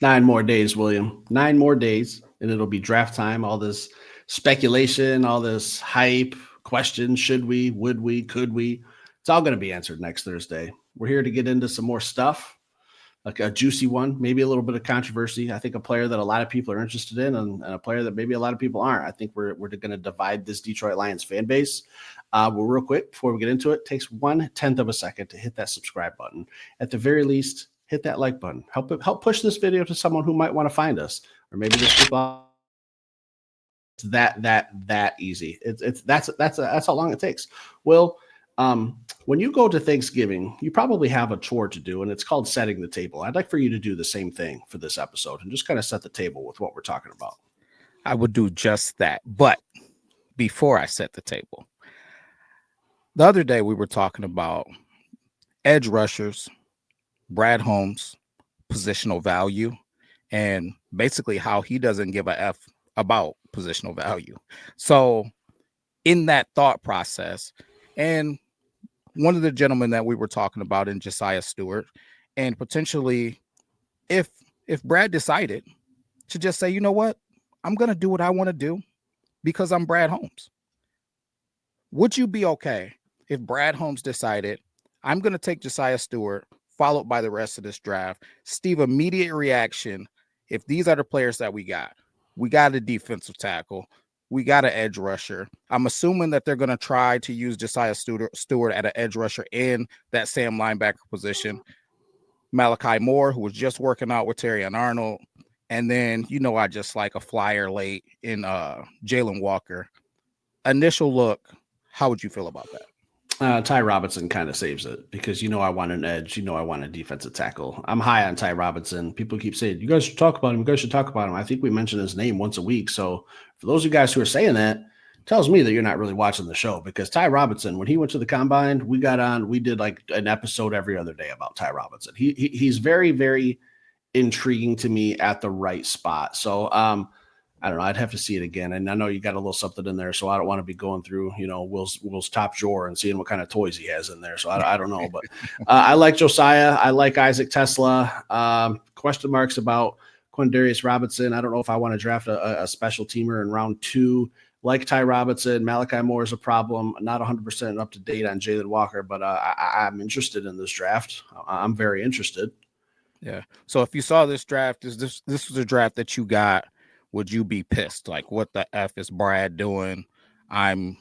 9 more days, William. 9 more days, and it'll be draft time. All this speculation, all this hype, questions. Should we? Would we? Could we? It's all going to be answered next Thursday. We're here to get into some more stuff, like a juicy one, maybe a little bit of controversy. I think a player that a lot of people are interested in, and a player that maybe a lot of people aren't. I think we're going to divide this Detroit Lions fan base. Well, real quick before we get into it, it takes 1/10 of a second to hit that subscribe button. At the very least, hit that like button. Help push this video to someone who might want to find us, or maybe there's people. It's that easy. It's that's how long it takes. Well, when you go to Thanksgiving, you probably have a chore to do, and it's called setting the table. I'd like for you to do the same thing for this episode and just kind of set the table with what we're talking about. I would do just that. But before I set the table, the other day we were talking about edge rushers, Brad Holmes, positional value, and basically how he doesn't give a F about positional value. So in that thought process, and one of the gentlemen that we were talking about in Josiah Stewart, and potentially if Brad decided to just say, you know what, I'm going to do what I want to do because I'm Brad Holmes. Would you be okay if Brad Holmes decided, I'm going to take Josiah Stewart, followed by the rest of this draft? Steve, immediate reaction, if these are the players that we got a defensive tackle, we got an edge rusher. I'm assuming that they're going to try to use Josiah Stewart at an edge rusher in that Sam linebacker position. Malachi Moore, who was just working out with Terry and Arnold. And then, I just like a flyer late in Jaylen Walker. Initial look, how would you feel about that? Ty Robinson kind of saves it because I want an edge. I want a defensive tackle. I'm high on Ty Robinson. People keep saying, you guys should talk about him. You guys should talk about him. I think we mention his name once a week. So for those of you guys who are saying that, tells me that you're not really watching the show because Ty Robinson, when he went to the combine, we did like an episode every other day about Ty Robinson. He's very, very intriguing to me at the right spot. So, I don't know. I'd have to see it again. And I know you got a little something in there, so I don't want to be going through, Will's top drawer and seeing what kind of toys he has in there. So I don't know. But I like Josiah. I like Isaac Tesla. Question marks about Quindarius Robinson. I don't know if I want to draft a special teamer in round 2. Like Ty Robinson, Malachi Moore is a problem. Not 100% up to date on Jaylen Walker, but I'm interested in this draft. I'm very interested. Yeah. So if you saw this draft, this was a draft that you got, would you be pissed? Like, what the F is Brad doing? I'm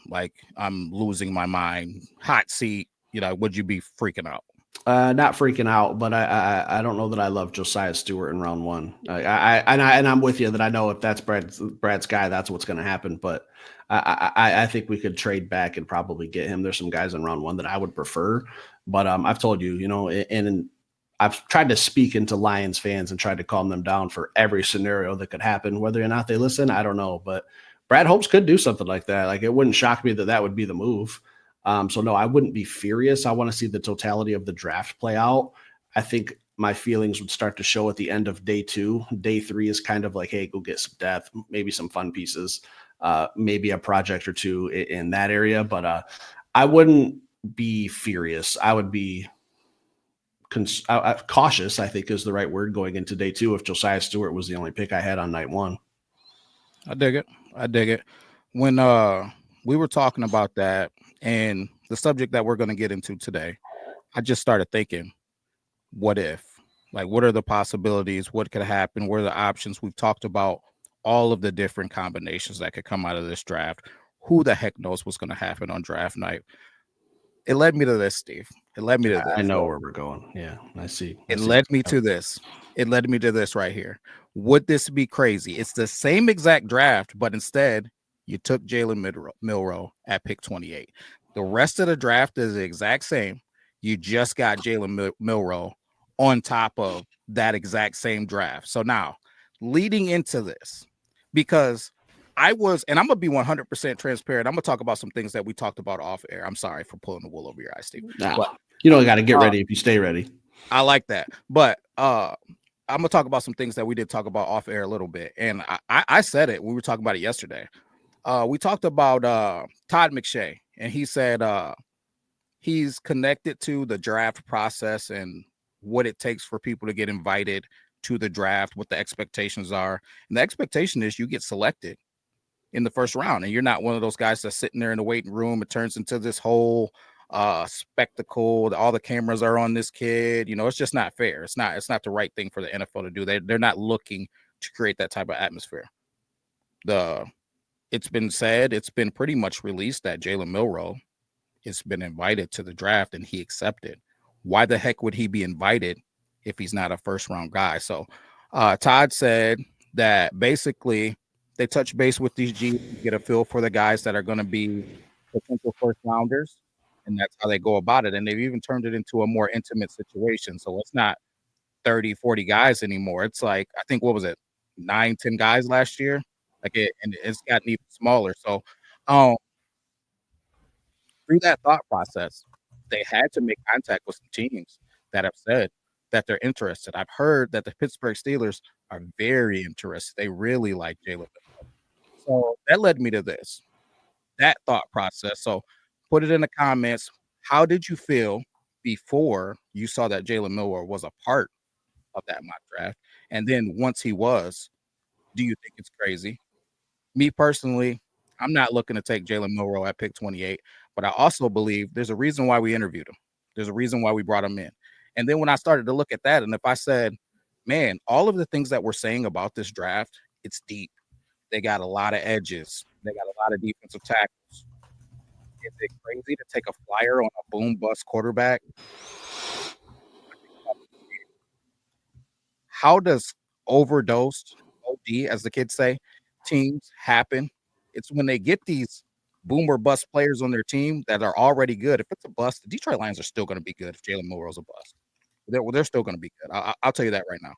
losing my mind. Hot seat. Would you be freaking out? Not freaking out, but I don't know that I love Josiah Stewart in round 1. I'm with you that I know if that's Brad's guy, that's what's going to happen. But I think we could trade back and probably get him. There's some guys in round 1 that I would prefer, but I've told you, and I've tried to speak into Lions fans and tried to calm them down for every scenario that could happen. Whether or not they listen, I don't know. But Brad Holmes could do something like that. Like, it wouldn't shock me that would be the move. So no, I wouldn't be furious. I want to see the totality of the draft play out. I think my feelings would start to show at the end of day 2. Day 3 is kind of like, hey, go get some depth, maybe some fun pieces, maybe a project or two in that area. But I wouldn't be furious. I would be cautious, I think is the right word, going into day 2 if Josiah Stewart was the only pick I had on night 1. I dig it. When we were talking about that and the subject that we're going to get into today, I just started thinking, what if? Like, what are the possibilities? What could happen? What are the options? We've talked about all of the different combinations that could come out of this draft. Who the heck knows what's going to happen on draft night? It led me to this, Steve. It led me to this. I know where we're going. Yeah, I see. It led me to this. It led me to this right here. Would this be crazy? It's the same exact draft, but instead you took Jaylen Milroe at pick 28. The rest of the draft is the exact same. You just got Jaylen Milroe on top of that exact same draft. So now, leading into this, because and I'm going to be 100% transparent. I'm going to talk about some things that we talked about off air. I'm sorry for pulling the wool over your eyes, Steve. Nah, but you don't got to get ready if you stay ready. I like that. But I'm going to talk about some things that we did talk about off air a little bit. And I said it. We were talking about it yesterday. We talked about Todd McShay, and he said he's connected to the draft process and what it takes for people to get invited to the draft, what the expectations are. And the expectation is you get selected in the first round, and you're not one of those guys that's sitting there in the waiting room. It turns into this whole spectacle. All the cameras are on this kid. It's just not fair. It's not the right thing for the NFL to do. They're not looking to create that type of atmosphere. It's been said, it's been pretty much released that Jaylen Milroe has been invited to the draft and he accepted. Why the heck would he be invited if he's not a first round guy? So Todd said that basically they touch base with these G's to get a feel for the guys that are going to be potential first rounders. And that's how they go about it. And they've even turned it into a more intimate situation. So it's not 30, 40 guys anymore. It's like, I think, what was it? 9, 10 guys last year. And it's gotten even smaller. So through that thought process, they had to make contact with some teams that have said that they're interested. I've heard that the Pittsburgh Steelers are very interested. They really like Jaylen. So that led me to that thought process. So put it in the comments. How did you feel before you saw that Jaylen Milroe was a part of that mock draft? And then once he was, do you think it's crazy? Me personally, I'm not looking to take Jaylen Milroe at pick 28, but I also believe there's a reason why we interviewed him. There's a reason why we brought him in. And then when I started to look at that, and if I said, man, all of the things that we're saying about this draft, it's deep. They got a lot of edges. They got a lot of defensive tackles. Is it crazy to take a flyer on a boom bust quarterback? How does overdosed, OD, as the kids say, teams happen? It's when they get these boomer bust players on their team that are already good. If it's a bust, the Detroit Lions are still going to be good if Jaylen Milroe's a bust. They're still going to be good. I'll tell you that right now.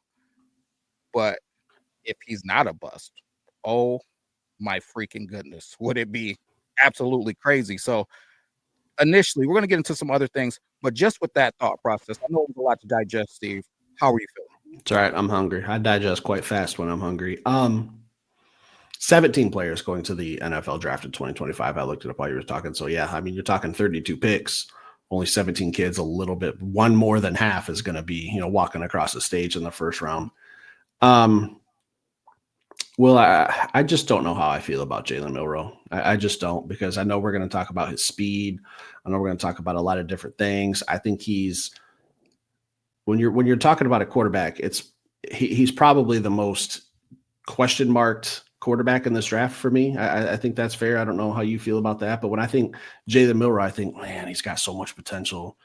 But if he's not a bust, oh my freaking goodness, would it be absolutely crazy? So initially, we're going to get into some other things, but just with that thought process, I know it was a lot to digest, Steve. How are you feeling? It's all right. I'm hungry. I digest quite fast when I'm hungry. 17 players going to the NFL draft in 2025. I looked it up while you were talking. So yeah, I mean, you're talking 32 picks, only 17 kids, a little bit, one more than half is going to be, walking across the stage in the first round. Well, I just don't know how I feel about Jaylen Milroe. I just don't, because I know we're going to talk about his speed. I know we're going to talk about a lot of different things. I think when you're talking about a quarterback, he's probably the most question marked quarterback in this draft for me. I think that's fair. I don't know how you feel about that, but when I think Jaylen Milroe, I think, man, he's got so much potential.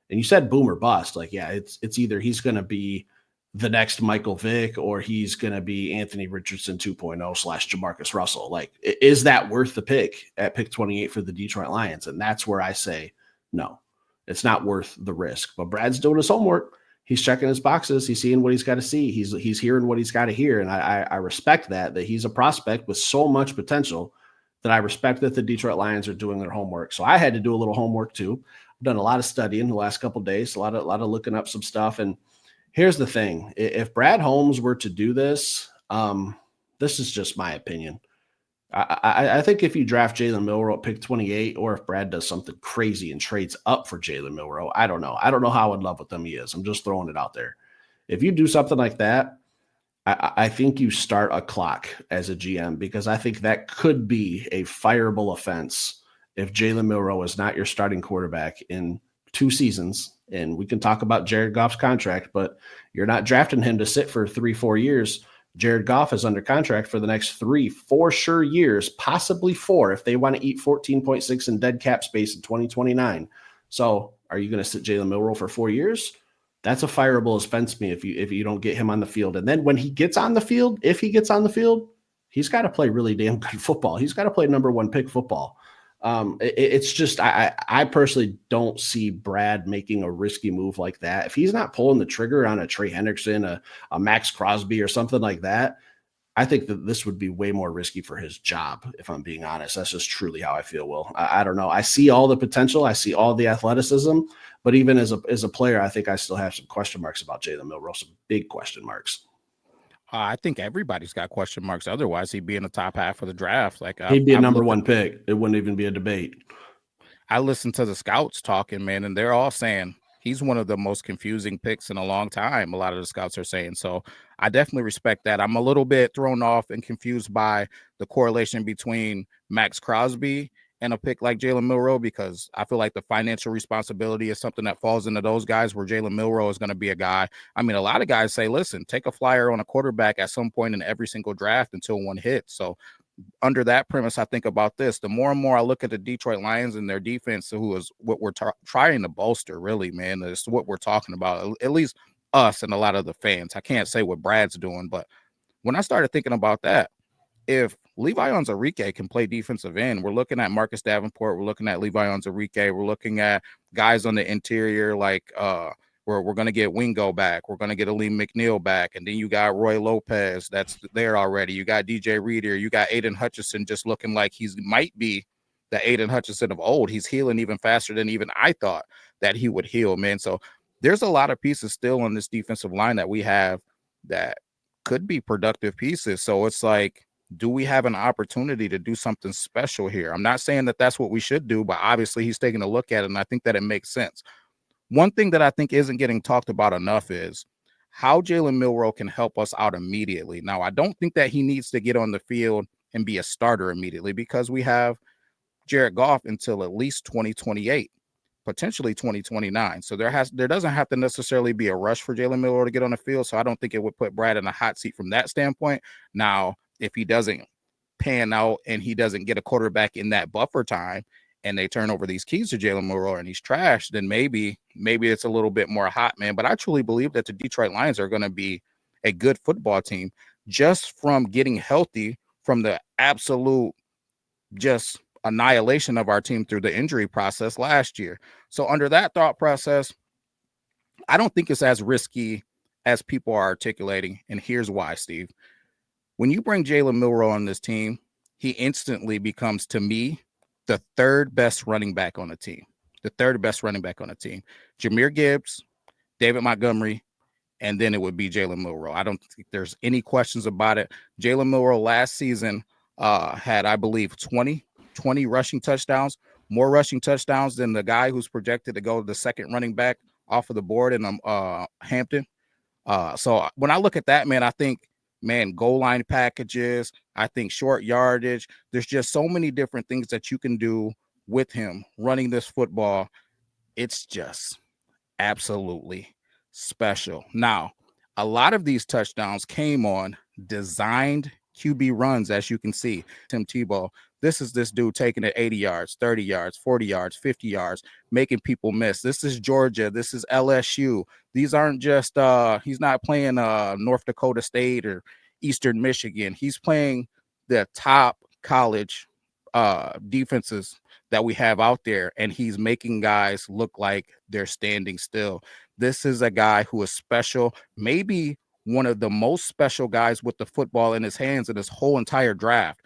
And you said boom or bust. Like, yeah, it's either he's going to be the next Michael Vick or he's going to be Anthony Richardson 2.0 / Jamarcus Russell. Like, is that worth the pick at pick 28 for the Detroit Lions? And that's where I say, no, it's not worth the risk. But Brad's doing his homework. He's checking his boxes. He's seeing what he's got to see. He's hearing what he's got to hear. And I respect that he's a prospect with so much potential that I respect that the Detroit Lions are doing their homework. So I had to do a little homework too. I've done a lot of studying the last couple of days, a lot of looking up some stuff. And here's the thing. If Brad Holmes were to do this, this is just my opinion. I think if you draft Jaylen Milroe at pick 28, or if Brad does something crazy and trades up for Jaylen Milroe, I don't know. I don't know how in love with him he is. I'm just throwing it out there. If you do something like that, I think you start a clock as a GM, because I think that could be a fireable offense if Jaylen Milroe is not your starting quarterback in 2 seasons. And we can talk about Jared Goff's contract, but you're not drafting him to sit for 3-4 years. Jared Goff is under contract for the next 3 for sure years, possibly 4 if they want to eat 14.6 in dead cap space in 2029. So are you going to sit Jaylen Milroe for 4 years? That's a fireable offense to me if you don't get him on the field. And then when he gets on the field, if he gets on the field, he's got to play really damn good football. He's got to play number 1 pick football. It's just I personally don't see Brad making a risky move like that. If he's not pulling the trigger on a Trey Hendrickson, a Max Crosby or something like that, I think that this would be way more risky for his job, if I'm being honest. That's just truly how I feel, Will. I don't know. I see all the potential. I see all the athleticism. But even as a player, I think I still have some question marks about Jaylen Milroe, some big question marks. I think everybody's got question marks. Otherwise, he'd be in the top half of the draft. Like he'd be a number 1 pick. It wouldn't even be a debate. I listened to the scouts talking, man, and they're all saying He's one of the most confusing picks in a long time, a lot of the scouts are saying. So I definitely respect that. I'm a little bit thrown off and confused by the correlation between Max Crosby and a pick like Jaylen Milroe, because I feel like the financial responsibility is something that falls into those guys, where Jaylen Milroe is going to be a guy. I mean, a lot of guys say, listen, take a flyer on a quarterback at some point in every single draft until one hits. So under that premise, I think about this. The more and more I look at the Detroit Lions and their defense, who is what we're trying to bolster, really, man, is what we're talking about, at least us and a lot of the fans. I can't say what Brad's doing, but when I started thinking about that, if Levi Onwuzurike can play defensive end, we're looking at Marcus Davenport, we're looking at Levi Onwuzurike, we're looking at guys on the interior like we're going to get Wingo back, we're going to get Aleem McNeil back, and then you got Roy Lopez that's there already. You got DJ Reader, you got Aiden Hutchinson just looking like he's might be the Aiden Hutchinson of old. He's healing even faster than even I thought that he would heal, man. So there's a lot of pieces still on this defensive line that we have that could be productive pieces. So it's like, do we have an opportunity to do something special here? I'm not saying that that's what we should do, but obviously he's taking a look at it, and I think that it makes sense. One thing that I think isn't getting talked about enough is how Jaylen Milroe can help us out immediately. Now, I don't think that he needs to get on the field and be a starter immediately, because we have Jared Goff until at least 2028, potentially 2029. So there doesn't have to necessarily be a rush for Jaylen Milroe to get on the field. So I don't think it would put Brad in a hot seat from that standpoint. Now, if he doesn't pan out and he doesn't get a quarterback in that buffer time, and they turn over these keys to Jaylen Milroe and he's trash, then maybe it's a little bit more hot, man. But I truly believe that the Detroit Lions are going to be a good football team just from getting healthy from the absolute just annihilation of our team through the injury process last year. So under that thought process, I don't think it's as risky as people are articulating. And here's why, Steve. When you bring Jaylen Milroe on this team, he instantly becomes, to me, the third best running back on the team. The third best running back on the team. Jahmyr Gibbs, David Montgomery, and then it would be Jaylen Milroe. I don't think there's any questions about it. Jaylen Milroe last season had, I believe, 20 rushing touchdowns, more rushing touchdowns than the guy who's projected to go the second running back off of the board in Hampton. So when I look at that, man, I think, goal line packages, I think short yardage. There's just so many different things that you can do with him running this football. It's just absolutely special. Now, a lot of these touchdowns came on designed QB runs, as you can see. Tim Tebow, this is this dude taking it 80 yards, 30 yards, 40 yards, 50 yards, making people miss. This is Georgia. This is LSU. These aren't just he's not playing North Dakota State or Eastern Michigan. He's playing the top college defenses that we have out there, and he's making guys look like they're standing still. This is a guy who is special, maybe one of the most special guys with the football in his hands in his whole entire draft.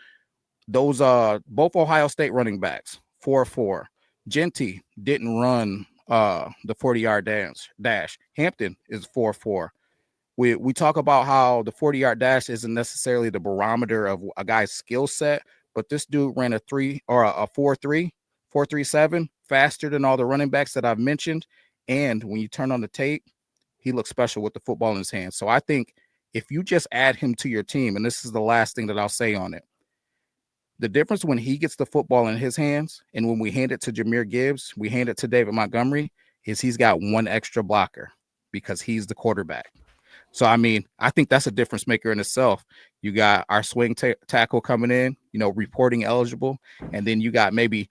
Those both Ohio State running backs, 4.4. Genty didn't run the 40-yard dash. Hampton is 4.4. We talk about how the 40-yard dash isn't necessarily the barometer of a guy's skill set, but this dude ran a 4.3, 4.37, faster than all the running backs that I've mentioned. And when you turn on the tape, he looks special with the football in his hands. So I think if you just add him to your team, and this is the last thing that I'll say on it, the difference when he gets the football in his hands and when we hand it to Jahmyr Gibbs, we hand it to David Montgomery, is he's got one extra blocker because he's the quarterback. So, I mean, I think that's a difference maker in itself. You got our swing tackle coming in, reporting eligible. And then you got maybe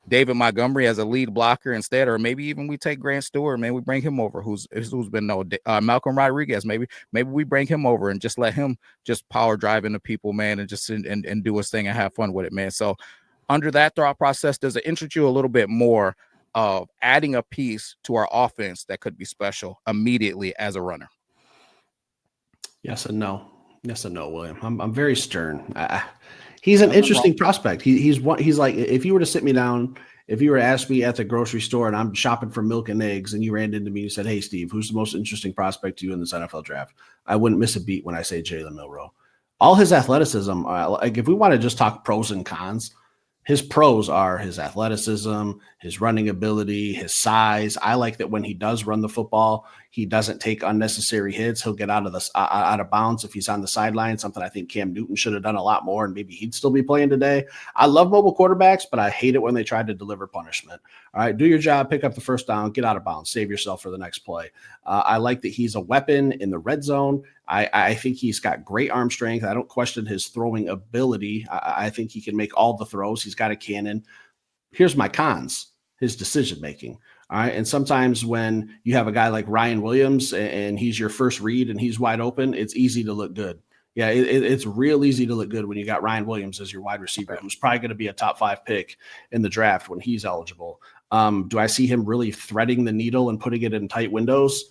David Montgomery as a lead blocker instead, or maybe even we take Grant Stewart, man, we bring him over, who's been Malcolm Rodriguez. Maybe we bring him over and just let him just power drive into people, man, and just and do his thing and have fun with it, man. So under that thought process, does it interest you a little bit more of adding a piece to our offense that could be special immediately as a runner? Yes and no. Yes and no, William. I'm very stern. He's an interesting prospect. He's like, if you were to sit me down, if you were to ask me at the grocery store and I'm shopping for milk and eggs and you ran into me and said, hey, Steve, who's the most interesting prospect to you in this NFL draft? I wouldn't miss a beat when I say Jaylen Milroe. All his athleticism, like if we want to just talk pros and cons, His pros are his athleticism, his running ability, his size. I like that when he does run the football, he doesn't take unnecessary hits. He'll get out of bounds if he's on the sideline. Something I think Cam Newton should have done a lot more, and maybe he'd still be playing today. I love mobile quarterbacks, but I hate it when they try to deliver punishment. All right, do your job, pick up the first down, get out of bounds, save yourself for the next play. I like that he's a weapon in the red zone. I think he's got great arm strength. I don't question his throwing ability. I think he can make all the throws. He's got a cannon. Here's my cons: his decision making. All right. And sometimes when you have a guy like Ryan Williams and he's your first read and he's wide open, it's easy to look good. Yeah, it's real easy to look good when you got Ryan Williams as your wide receiver, who's probably going to be a top 5 pick in the draft when he's eligible. Do I see him really threading the needle and putting it in tight windows?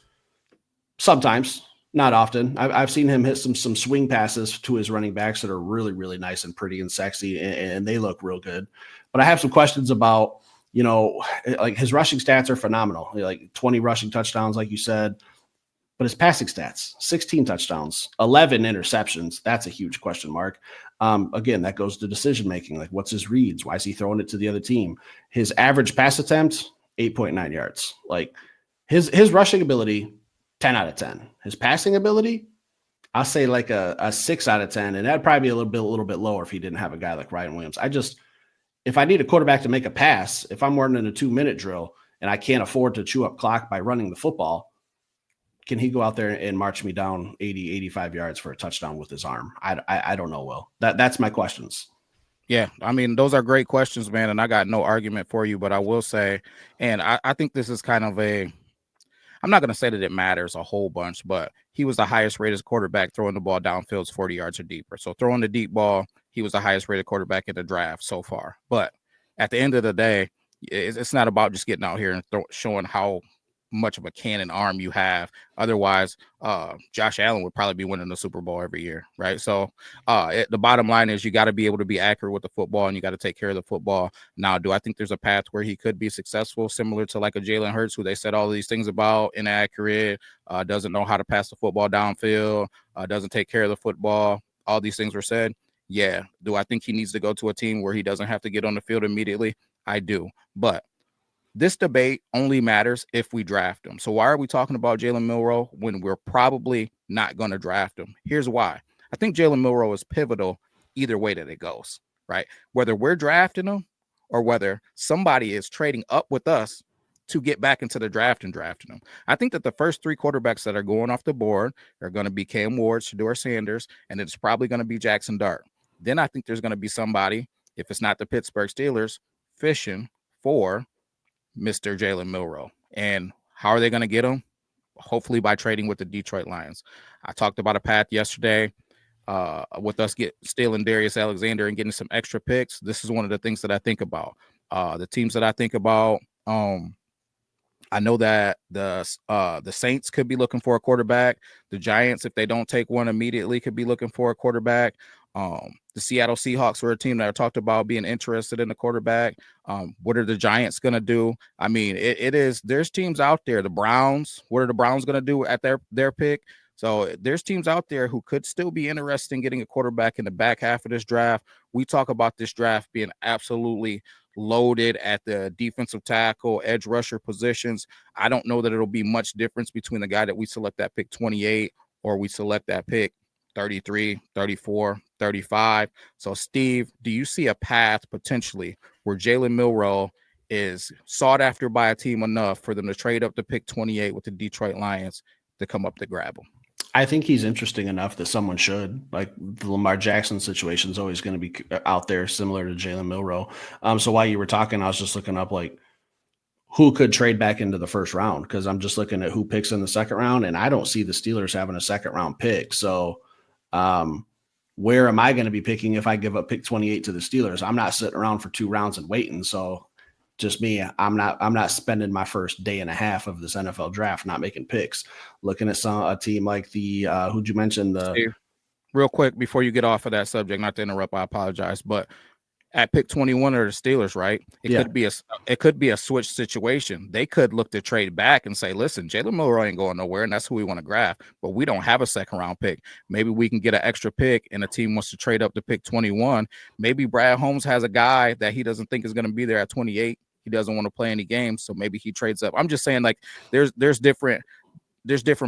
Sometimes, not often. I've seen him hit some swing passes to his running backs that are really, really nice and pretty and sexy, and they look real good. But I have some questions about, like his rushing stats are phenomenal, like 20 rushing touchdowns, like you said. But his passing stats, 16 touchdowns, 11 interceptions. That's a huge question mark. Again, that goes to decision making. Like, what's his reads? Why is he throwing it to the other team? His average pass attempt, 8.9 yards. Like his rushing ability, 10 out of 10. His passing ability, I'll say like a 6 out of 10. And that'd probably be a little bit lower if he didn't have a guy like Ryan Williams. If I need a quarterback to make a pass, if I'm running a 2-minute drill and I can't afford to chew up clock by running the football, can he go out there and march me down 80, 85 yards for a touchdown with his arm? I don't know, Will. That's my questions. Yeah, I mean, those are great questions, man, and I got no argument for you, but I will say, and I think this is kind of I'm not going to say that it matters a whole bunch, but he was the highest rated quarterback throwing the ball downfield 40 yards or deeper. So throwing the deep ball, he was the highest rated quarterback in the draft so far. But at the end of the day, it's not about just getting out here and showing how much of a cannon arm you have. Otherwise, Josh Allen would probably be winning the Super Bowl every year, right? So the bottom line is you got to be able to be accurate with the football and you got to take care of the football. Now, do I think there's a path where he could be successful, similar to like a Jalen Hurts, who they said all these things about, inaccurate, doesn't know how to pass the football downfield, doesn't take care of the football, all these things were said? Yeah. Do I think he needs to go to a team where he doesn't have to get on the field immediately? I do. But this debate only matters if we draft him. So why are we talking about Jaylen Milroe when we're probably not going to draft him? Here's why. I think Jaylen Milroe is pivotal either way that it goes, right? Whether we're drafting him or whether somebody is trading up with us to get back into the draft and drafting him. I think that the first 3 quarterbacks that are going off the board are going to be Cam Ward, Shedeur Sanders, and it's probably going to be Jackson Dart. Then I think there's going to be somebody, if it's not the Pittsburgh Steelers, fishing for Mr. Jaylen Milroe. And how are they going to get him? Hopefully by trading with the Detroit Lions. I talked about a path yesterday with us stealing Darius Alexander and getting some extra picks. This is one of the things that I think about. The teams that I think about, I know that the Saints could be looking for a quarterback. The Giants, if they don't take one immediately, could be looking for a quarterback. The Seattle Seahawks were a team that I talked about being interested in the quarterback. What are the Giants going to do? I mean, there's teams out there. The Browns, what are the Browns going to do at their pick? So there's teams out there who could still be interested in getting a quarterback in the back half of this draft. We talk about this draft being absolutely loaded at the defensive tackle, edge rusher positions. I don't know that it'll be much difference between the guy that we select at pick 28 or we select that pick 33, 34, 35. So, Steve, do you see a path potentially where Jaylen Milroe is sought after by a team enough for them to trade up to pick 28 with the Detroit Lions to come up to grab him? I think he's interesting enough that someone should. Like the Lamar Jackson situation is always going to be out there, similar to Jaylen Milroe. So while you were talking, I was just looking up like who could trade back into the first round, because I'm just looking at who picks in the second round, and I don't see the Steelers having a second round pick. So where am I going to be picking if I give up pick 28 to the Steelers? I'm not sitting around for 2 rounds and waiting. So just me, I'm not spending my first day and a half of this NFL draft not making picks. Looking at a team like the who'd you mention? Steve, real quick before you get off of that subject, not to interrupt, I apologize, but at pick 21 are the Steelers, right? It could be a switch situation. They could look to trade back and say, listen, Jaylen Milroe ain't going nowhere, and that's who we want to grab, but we don't have a second round pick. Maybe we can get an extra pick, and a team wants to trade up to pick 21. Maybe Brad Holmes has a guy that he doesn't think is going to be there at 28. He doesn't want to play any games, so maybe he trades up. I'm just saying, like, there's different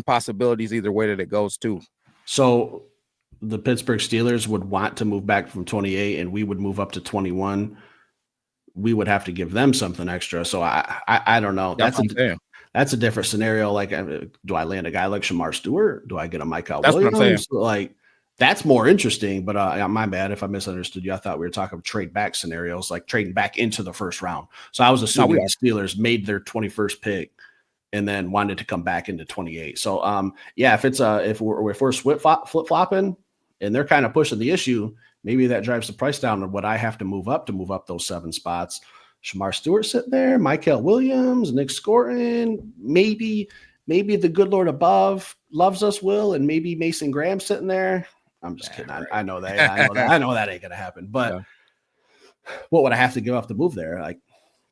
possibilities either way that it goes too. So the Pittsburgh Steelers would want to move back from 28 and we would move up to 21. We would have to give them something extra. So I don't know. That's a different scenario. Like, do I land a guy like Shamar Stewart? Do I get a Michael Williams? Like, that's more interesting, but my bad if I misunderstood you. I thought we were talking trade back scenarios, like trading back into the first round. So I was assuming the Steelers made their 21st pick and then wanted to come back into 28. So yeah, if we're flip flopping and they're kind of pushing the issue, maybe that drives the price down of what I have to move up those 7 spots. Shamar Stewart sitting there, Michael Williams, Nick Scorton, maybe the good Lord above loves us, Will, and maybe Mason Graham sitting there. I'm just kidding. Right. I know that. Yeah, I know that ain't gonna happen. But what would I have to give up to move there? Like,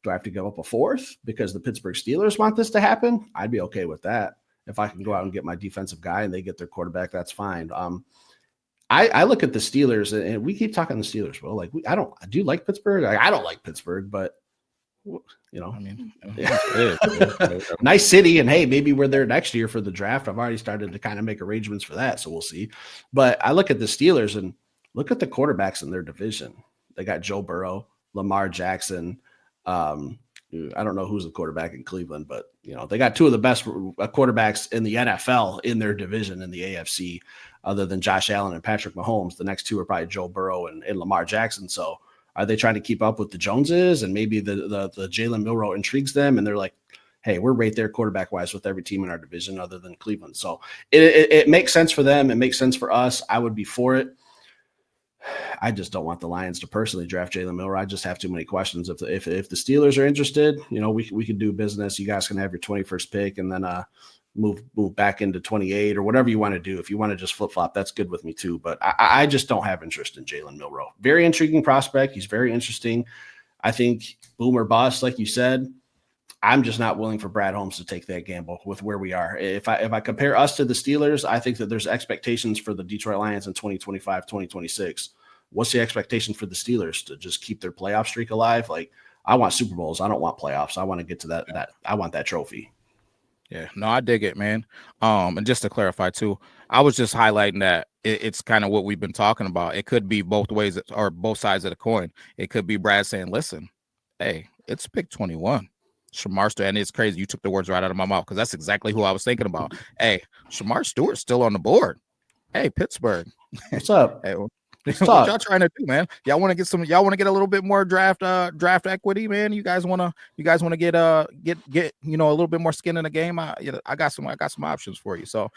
do I have to give up a 4th because the Pittsburgh Steelers want this to happen? I'd be okay with that. If I can go out and get my defensive guy and they get their quarterback, that's fine. I look at the Steelers, and we keep talking the Steelers, bro. Like, I do like Pittsburgh. I don't like Pittsburgh, but I mean, nice city, and hey, maybe we're there next year for the draft. I've already started to kind of make arrangements for that, so we'll see. But I look at the Steelers and look at the quarterbacks in their division. They got Joe Burrow, Lamar Jackson. I don't know who's the quarterback in Cleveland, but they got 2 of the best quarterbacks in the NFL in their division in the AFC, other than Josh Allen and Patrick Mahomes. The next 2 are probably Joe Burrow and Lamar Jackson. So are they trying to keep up with the Joneses? And maybe the Jaylen Milroe intrigues them, and they're like, hey, we're right there quarterback wise with every team in our division other than Cleveland. So it makes sense for them. It makes sense for us. I would be for it. I just don't want the Lions to personally draft Jaylen Milroe. I just have too many questions. If the Steelers are interested, we can do business. You guys can have your 21st pick and then move back into 28 or whatever you want to do. If you want to just flip flop, that's good with me too. But I just don't have interest in Jaylen Milroe. Very intriguing prospect. He's very interesting. I think boom or bust, like you said. I'm just not willing for Brad Holmes to take that gamble with where we are. If I compare us to the Steelers, I think that there's expectations for the Detroit Lions in 2025, 2026. What's the expectation for the Steelers to just keep their playoff streak alive? Like, I want Super Bowls. I don't want playoffs. I want to get to that. I want that trophy. Yeah, no, I dig it, man. And just to clarify too, I was just highlighting that it's kind of what we've been talking about. It could be both ways or both sides of the coin. It could be Brad saying, listen, hey, it's pick 21. Shamar Stewart, and it's crazy. You took the words right out of my mouth because that's exactly who I was thinking about. Hey, Shamar Stewart's still on the board. Hey, Pittsburgh. What's up? Hey, what y'all trying to do, man? Y'all want to get a little bit more draft equity, man? You guys want to get a little bit more skin in the game? I got some options for you. So,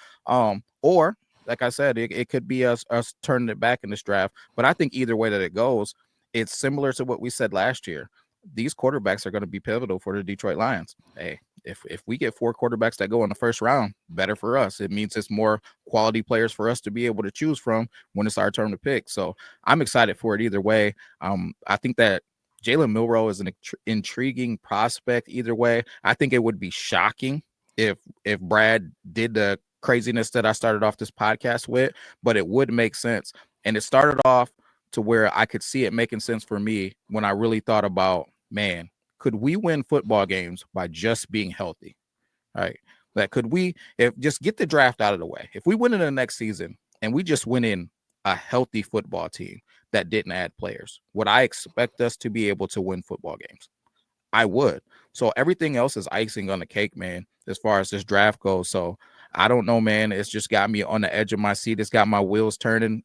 or like I said, it could be us turning it back in this draft. But I think either way that it goes, it's similar to what we said last year. These quarterbacks are going to be pivotal for the Detroit Lions. Hey, if we get 4 quarterbacks that go in the first round, better for us. It means it's more quality players for us to be able to choose from when it's our turn to pick. So I'm excited for it either way. I think that Jaylen Milroe is an intriguing prospect either way. I think it would be shocking if Brad did the craziness that I started off this podcast with, but it would make sense. And it started off to where I could see it making sense for me when I really thought about, man, could we win football games by just being healthy? All right. That could we, if just get the draft out of the way. If we win in the next season and we just win in a healthy football team that didn't add players, would I expect us to be able to win football games? I would. So everything else is icing on the cake, man, as far as this draft goes. So I don't know, man. It's just got me on the edge of my seat. It's got my wheels turning.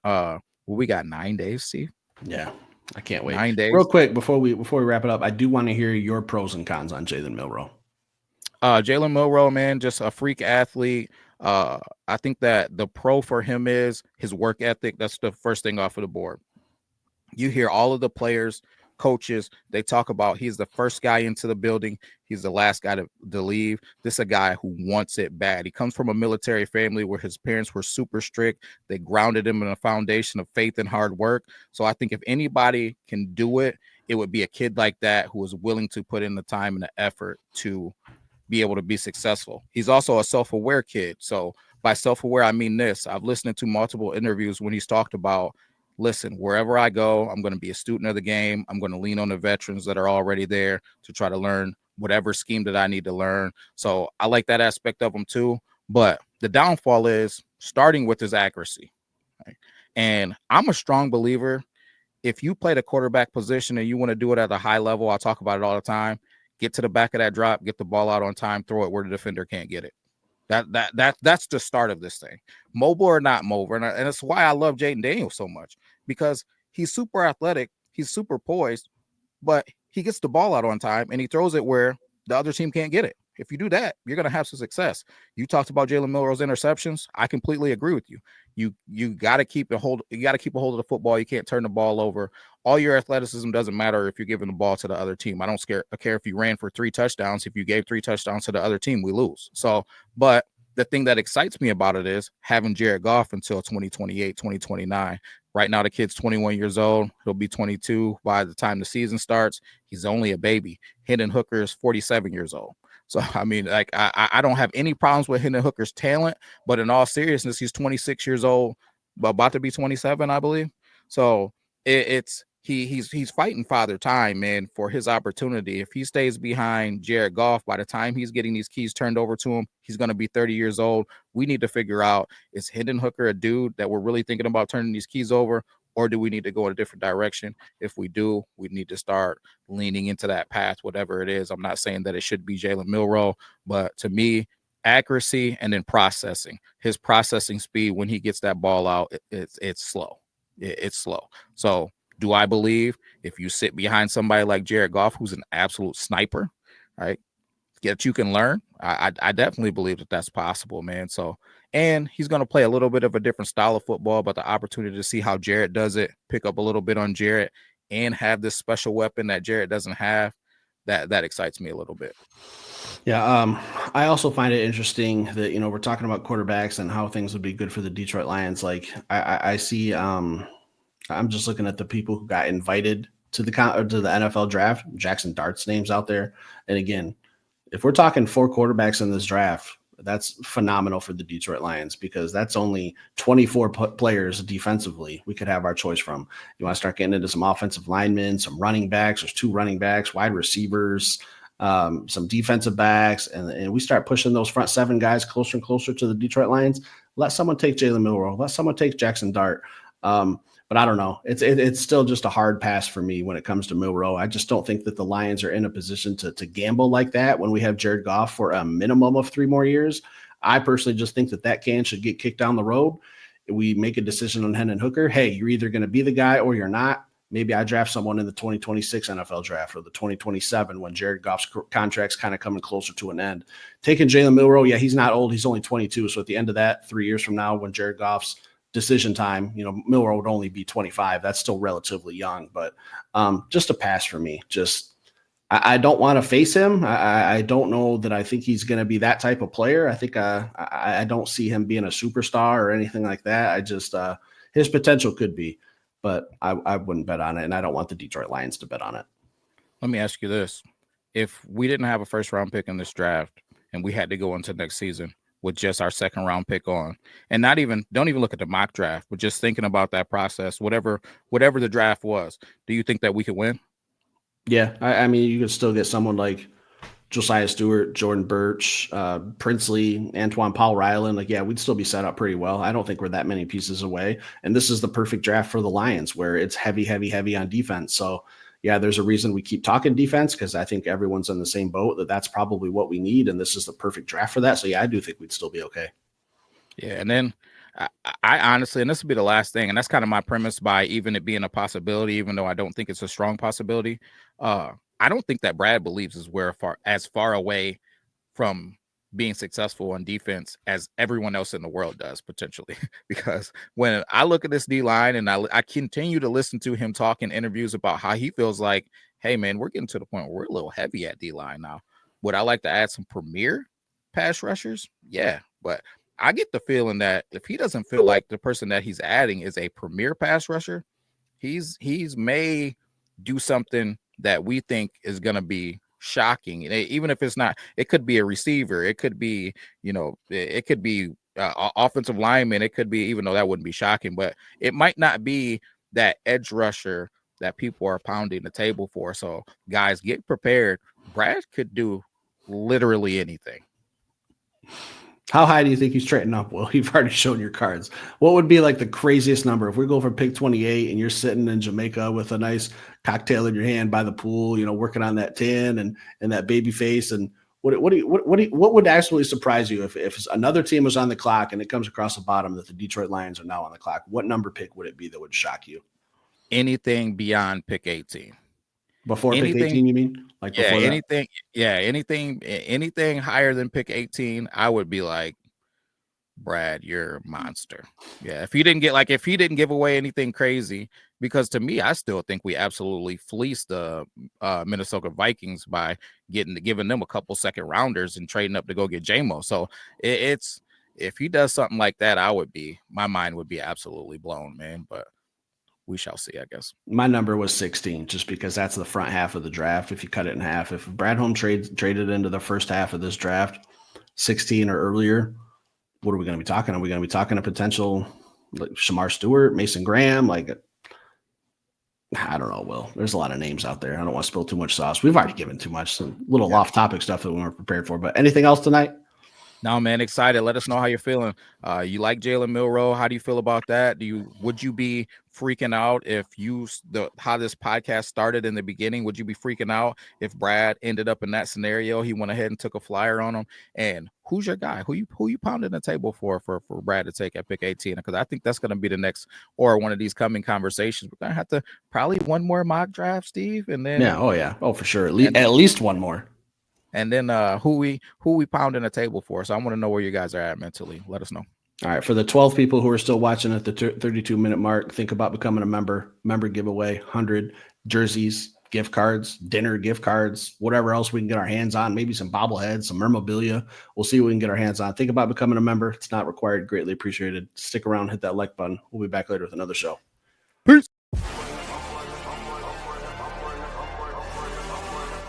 We got 9 days, Steve. Yeah. I can't wait. 9 days. Real quick before we wrap it up, I do want to hear your pros and cons on Jaylen Milroe. Jaylen Milroe, man, just a freak athlete. I think that the pro for him is his work ethic. That's the first thing off of the board. You hear all of the players coaches, they talk about he's the first guy into the building. He's the last guy to leave. This is a guy who wants it bad. He comes from a military family where his parents were super strict. They grounded him in a foundation of faith and hard work. So I think if anybody can do it, it would be a kid like that who is willing to put in the time and the effort to be able to be successful. He's also a self-aware kid. So by self-aware, I mean this. I've listened to multiple interviews when he's talked about, listen, wherever I go, I'm going to be a student of the game. I'm going to lean on the veterans that are already there to try to learn whatever scheme that I need to learn. So I like that aspect of him too. But the downfall is starting with his accuracy. Right? And I'm a strong believer. If you play the quarterback position and you want to do it at a high level, I talk about it all the time. Get to the back of that drop, get the ball out on time, throw it where the defender can't get it. That's the start of this thing. Mobile or not mobile. And that's why I love Jayden Daniels so much, because he's super athletic, he's super poised, but he gets the ball out on time and he throws it where the other team can't get it. If you do that, you're going to have some success. You talked about Jaylen Milroe's interceptions. I completely agree with you. You got to keep a hold. You got to keep a hold of the football. You can't turn the ball over. All your athleticism doesn't matter if you're giving the ball to the other team. I care if you ran for 3 touchdowns. If you gave 3 touchdowns to the other team, we lose. So, but the thing that excites me about it is having Jared Goff until 2028, 2029. Right now, the kid's 21 years old. He'll be 22 by the time the season starts. He's only a baby. Hendon Hooker is 47 years old. So, I mean, like, I don't have any problems with Hendon Hooker's talent, but in all seriousness, he's 26 years old, about to be 27, I believe. So he's fighting father time, man, for his opportunity. If he stays behind Jared Goff, by the time he's getting these keys turned over to him, he's going to be 30 years old. We need to figure out, is Hendon Hooker a dude that we're really thinking about turning these keys over, or do we need to go in a different direction? If we do, we need to start leaning into that path, whatever it is. I'm not saying that it should be Jaylen Milroe, but to me, accuracy and then processing. His processing speed when he gets that ball out, it's slow. It's slow. So do I believe if you sit behind somebody like Jared Goff, who's an absolute sniper, right, that you can learn? I definitely believe that that's possible, man. So, and he's going to play a little bit of a different style of football, but the opportunity to see how Jared does it, pick up a little bit on Jared, and have this special weapon that Jared doesn't have, that excites me a little bit. Yeah, I also find it interesting that, we're talking about quarterbacks and how things would be good for the Detroit Lions. Like I see, I'm just looking at the people who got invited to the NFL draft. Jackson Dart's name's out there, and again, if we're talking 4 quarterbacks in this draft, that's phenomenal for the Detroit Lions, because that's only 24 players defensively we could have our choice from. You want to start getting into some offensive linemen, some running backs. There's 2 running backs, wide receivers, some defensive backs, and we start pushing those front 7 guys closer and closer to the Detroit Lions. Let someone take Jaylen Milroe. Let someone take Jackson Dart. But I don't know. It's still just a hard pass for me when it comes to Milroe. I just don't think that the Lions are in a position to gamble like that when we have Jared Goff for a minimum of 3 more years. I personally just think that can should get kicked down the road. We make a decision on Hendon Hooker. Hey, you're either going to be the guy or you're not. Maybe I draft someone in the 2026 NFL draft or the 2027 when Jared Goff's contract's kind of coming closer to an end. Taking Jaylen Milroe, yeah, he's not old. He's only 22. So at the end of that, 3 years from now, when Jared Goff's decision time, Milroe would only be 25. That's still relatively young, but just a pass for me. I don't want to face him. I don't know that I think he's going to be that type of player. I think I don't see him being a superstar or anything like that. I just his potential could be, but I wouldn't bet on it, and I don't want the Detroit Lions to bet on it. Let me ask you this. If we didn't have a first-round pick in this draft and we had to go into next season with just our second-round pick on, and don't even look at the mock draft, but just thinking about that process, whatever the draft was, do you think that we could win? Yeah, I mean, you could still get someone like Josiah Stewart, Jordan Birch, Princely, Antoine Paul Ryland. Like, yeah, we'd still be set up pretty well. I don't think we're that many pieces away. And this is the perfect draft for the Lions, where it's heavy on defense. So, yeah, there's a reason we keep talking defense, because I think everyone's in the same boat that's probably what we need. And this is the perfect draft for that. So, yeah, I do think we'd still be okay. Yeah, and then I honestly, and this will be the last thing, and that's kind of my premise by even it being a possibility, even though I don't think it's a strong possibility. I don't think that Brad believes as far away from being successful on defense as everyone else in the world does potentially. Because when I look at this D line and I continue to listen to him talk in interviews about how he feels like, hey man, we're getting to the point where we're a little heavy at D line now. Would I like to add some premier pass rushers? Yeah, but I get the feeling that if he doesn't feel like the person that he's adding is a premier pass rusher, he's may do something that we think is going to be shocking. Even if it's not, it could be a receiver, it could be, it could be offensive lineman, it could be, even though that wouldn't be shocking, but it might not be that edge rusher that people are pounding the table for. So guys, get prepared. Brad could do literally anything. How high do you think he's trading up? Well, you've already shown your cards. What would be like the craziest number if we go for pick 28 and you're sitting in Jamaica with a nice cocktail in your hand by the pool, working on that tin and that baby face? And what would absolutely surprise you if another team was on the clock and it comes across the bottom that the Detroit Lions are now on the clock? What number pick would it be that would shock you? Anything beyond pick 18. Before pick 18, you mean? Like yeah, before anything, anything higher than pick 18, I would be like, Brad, you're a monster. Yeah, if he didn't give away anything crazy, because to me, I still think we absolutely fleeced the Minnesota Vikings by giving them a couple second rounders and trading up to go get JMO. So it's if he does something like that, my mind would be absolutely blown, man. But we shall see, I guess. My number was 16, just because that's the front half of the draft. If you cut it in half, if Brad Holmes traded into the first half of this draft, 16 or earlier, what are we going to be talking? Are we going to be talking a potential like Shamar Stewart, Mason Graham? Like, I don't know, Will. There's a lot of names out there. I don't want to spill too much sauce. We've already given too much, some little off-topic stuff that we weren't prepared for. But anything else tonight? No, man, excited. Let us know how you're feeling. You like Jaylen Milroe? How do you feel about that? Would you be freaking out if how this podcast started in the beginning? Would you be freaking out if Brad ended up in that scenario? He went ahead and took a flyer on him. And who's your guy? Who you pounding the table for Brad to take at pick 18? Because I think that's going to be the next or one of these coming conversations. We're gonna have to probably one more mock draft, Steve, and then for sure, at least one more. And then who we pounding a table for. So I want to know where you guys are at mentally. Let us know. All right. For the 12 people who are still watching at the 32-minute mark, think about becoming a member. Member giveaway, 100 jerseys, gift cards, dinner gift cards, whatever else we can get our hands on, maybe some bobbleheads, some memorabilia. We'll see what we can get our hands on. Think about becoming a member. It's not required. Greatly appreciated. Stick around, hit that like button. We'll be back later with another show.